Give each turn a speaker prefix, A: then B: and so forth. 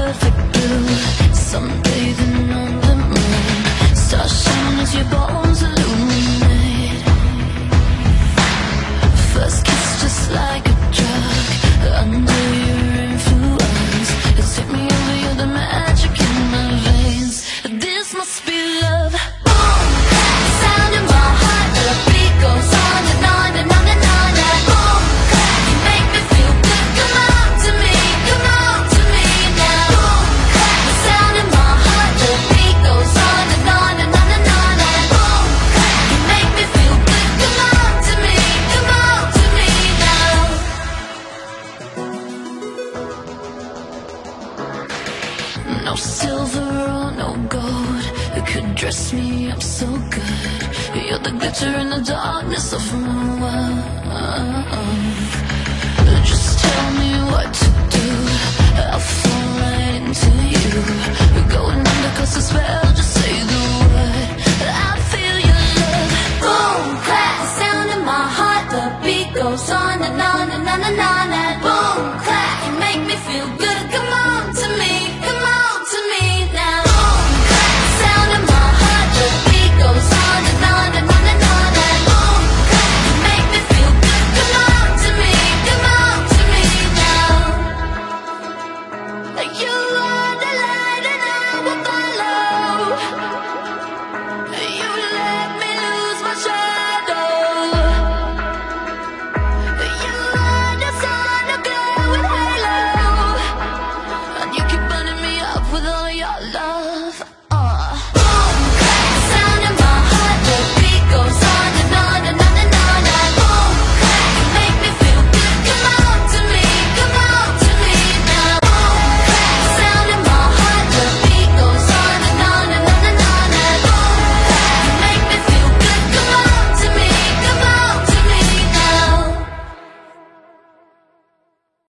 A: perfect blue. Someday then on the moon, stars shine as your bones illuminate. First kiss just like a drug, under your influence. It's hit me over, you're the magic in my veins. This must be love. Boom, sound in my heart, the beat goes on and on and on and on. And boom, you make me feel good. Come on to me, come on to me now. Boom, the sound in my heart, the beat goes on and on and on and on. And boom, you make me feel good. Come on to me, come on to me now. No silver or no gold could dress me up so good. You're the glitter in the darkness of my world. Just tell me what to do, I'll fall right into you. We're going under 'cause the spell, just say the word. I feel your love. Boom, clap, sound in my heart, the beat goes on and on and on and on. And boom, clap, you make me feel good. Come on to me, come on to me now. Boom, clap, sound in my heart, the beat goes on and on and on and on. And boom, clap, you make me feel good. Come on to me now. You